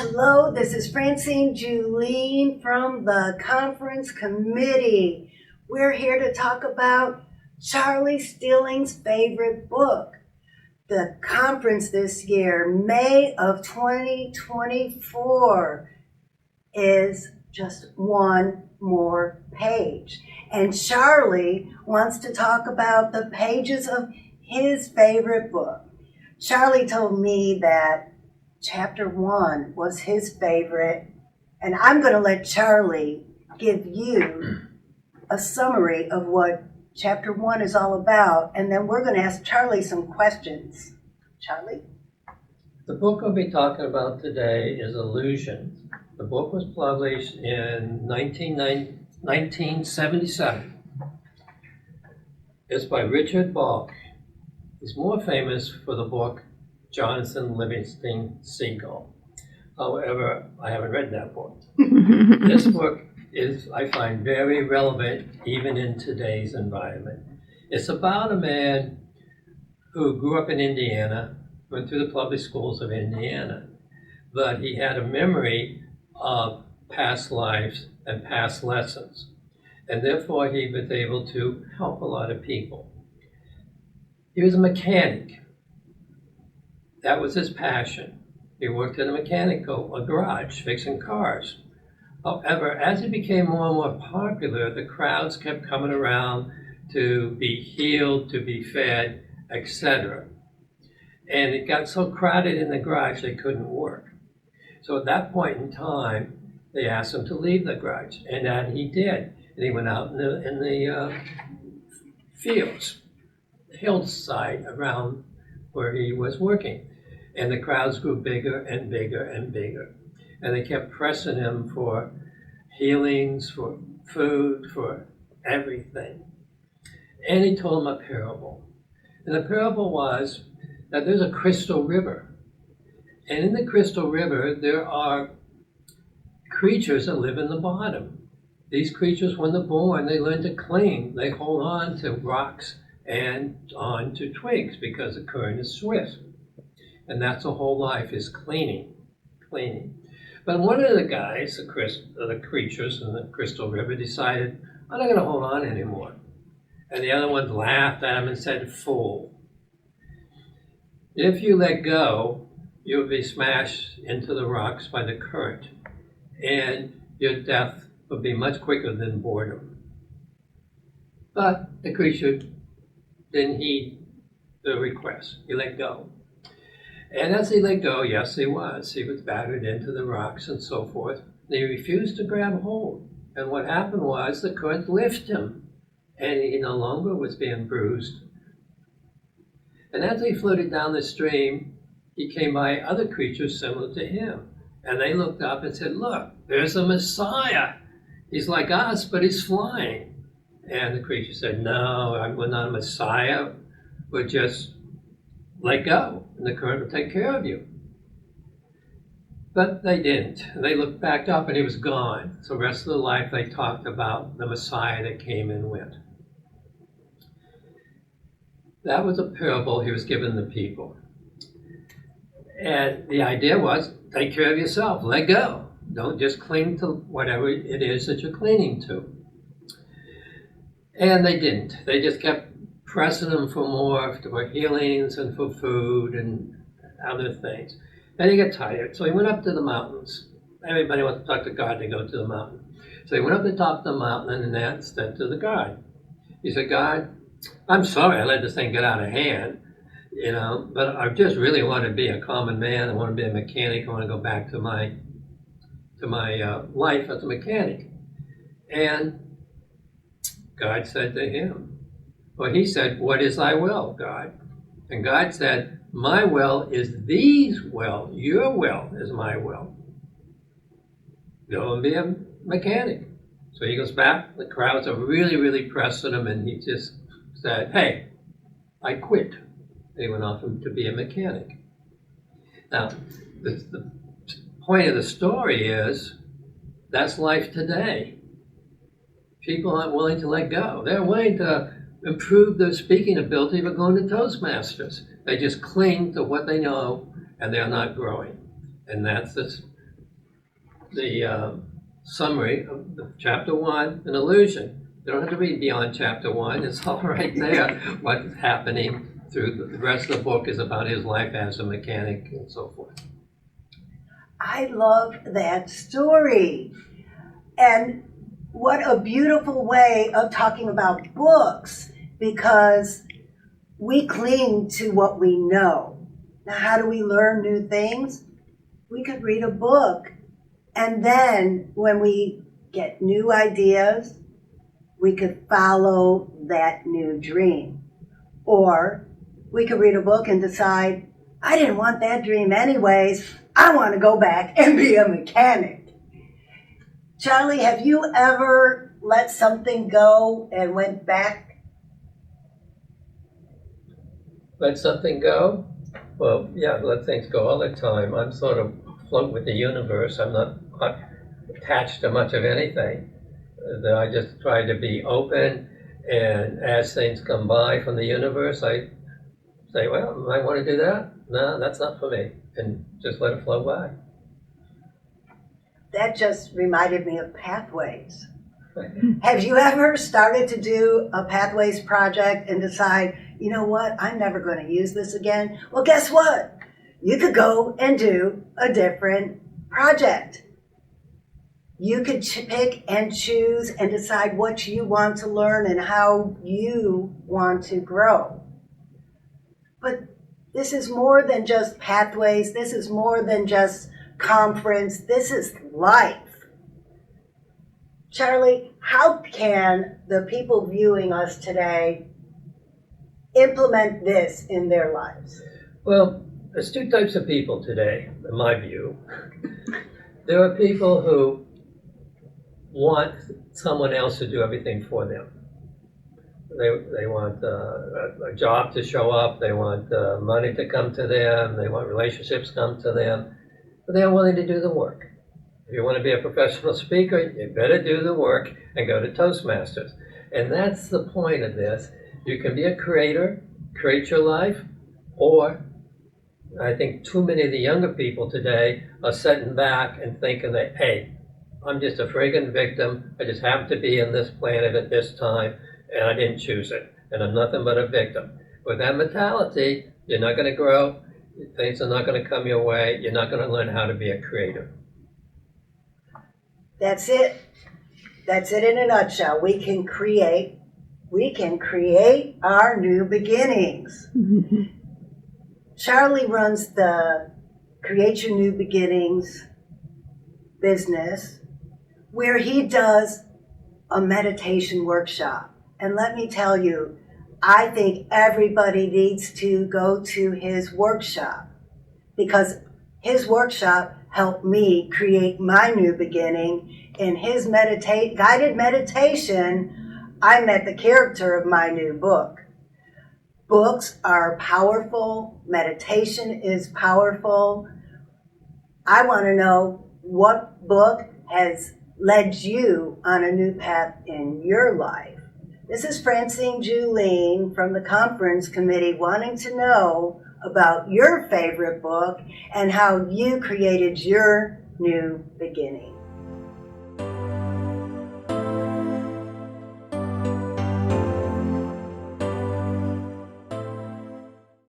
Hello, this is Francine Juhlin from the conference committee. We're here to talk about Charlie Stillings' favorite book. The conference this year, May of 2024, is just one more page. And Charlie wants to talk about the pages of his favorite book. Charlie told me that Chapter 1 was his favorite, and I'm going to let Charlie give you a summary of what Chapter 1 is all about, and then we're going to ask Charlie some questions. Charlie? The book we'll be talking about today is Illusions. The book was published in 1977. It's by Richard Bach. He's more famous for the book Jonathan Livingston Seagull. However, I haven't read that book. This book is, I find, very relevant even in today's environment. It's about a man who grew up in Indiana, went through the public schools of Indiana, but he had a memory of past lives and past lessons, and therefore he was able to help a lot of people. He was a mechanic. That was his passion. He worked in a garage, fixing cars. However, as he became more and more popular, the crowds kept coming around to be healed, to be fed, etc. And it got so crowded in the garage they couldn't work. So at that point in time, they asked him to leave the garage, and that he did. And he went out in the fields, hillside around where he was working. And the crowds grew bigger and bigger and bigger. And they kept pressing him for healings, for food, for everything. And he told them a parable. And the parable was that there's a crystal river. And in the crystal river, there are creatures that live in the bottom. These creatures, when they're born, they learn to cling. They hold on to rocks and on to twigs because the current is swift. And that's the whole life, is cleaning. But one of the guys, the creatures in the crystal river, decided, I'm not going to hold on anymore. And the other ones laughed at him and said, fool. If you let go, you'll be smashed into the rocks by the current, and your death will be much quicker than boredom. But the creature didn't heed the request. He let go. And as he let go, yes, he was battered into the rocks and so forth. And he refused to grab hold. And what happened was the current lifted him, and he no longer was being bruised. And as he floated down the stream, he came by other creatures similar to him. And they looked up and said, look, there's a Messiah. He's like us, but he's flying. And the creature said, no, we're not a Messiah. We're just let go, and the current will take care of you. But they didn't. They looked back up, and he was gone. So the rest of the life, they talked about the Messiah that came and went. That was a parable he was giving the people. And the idea was, take care of yourself, let go. Don't just cling to whatever it is that you're clinging to. And they didn't. They just kept pressing him for more, for healings and for food and other things. Then he got tired, so he went up to the mountains. Everybody wants to talk to God, they go to the mountain. So he went up to the top of the mountain and announced that to the God. He said, God, I'm sorry I let this thing get out of hand, but I just really want to be a common man. I want to be a mechanic. I want to go back to my life as a mechanic. And God said to him, well, he said, what is thy will, God? And God said, my will is these will. Your will is my will. Go and be a mechanic. So he goes back. The crowds are really, really pressing him, and he just said, hey, I quit. He went off to be a mechanic. Now, the point of the story is that's life today. People aren't willing to let go. They're willing to improve their speaking ability by going to Toastmasters. They just cling to what they know, and they're not growing. And that's the summary of the chapter 1, an illusion. You don't have to read beyond chapter 1. It's all right there. What's happening through the rest of the book is about his life as a mechanic and so forth. I love that story. And what a beautiful way of talking about books, because we cling to what we know. Now, how do we learn new things? We could read a book, and then when we get new ideas, we could follow that new dream. Or we could read a book and decide, I didn't want that dream anyways. I want to go back and be a mechanic. Charlie, have you ever let something go and went back? Let something go? Well, yeah, let things go all the time. I'm sort of float with the universe. I'm not attached to much of anything. I just try to be open, and as things come by from the universe, I say, well, I want to do that. No, that's not for me. And just let it flow by. That just reminded me of Pathways. Have you ever started to do a Pathways project and decide, you know what, I'm never going to use this again? Well, guess what? You could go and do a different project. You could pick and choose and decide what you want to learn and how you want to grow. But this is more than just Pathways. This is more than just conference. This is life. Charlie, how can the people viewing us today implement this in their lives? Well, there's two types of people today, in my view. There are people who want someone else to do everything for them. They want a job to show up, they want money to come to them, they want relationships to come to them, but they are willing to do the work. If you want to be a professional speaker, you better do the work and go to Toastmasters. And that's the point of this. You can be a creator, create your life, or I think too many of the younger people today are sitting back and thinking that, hey, I'm just a friggin' victim. I just happen to be on this planet at this time, and I didn't choose it. And I'm nothing but a victim. With that mentality, you're not going to grow. Things are not going to come your way. You're not going to learn how to be a creator. That's it. That's it in a nutshell. We can create our new beginnings. Charlie runs the Create Your New Beginnings business, where he does a meditation workshop. And let me tell you, I think everybody needs to go to his workshop, because his workshop helped me create my new beginning. In his guided meditation, I met the character of my new book. Books are powerful. Meditation is powerful. I want to know what book has led you on a new path in your life. This is Francine Juhlin from the conference committee wanting to know about your favorite book and how you created your new beginning.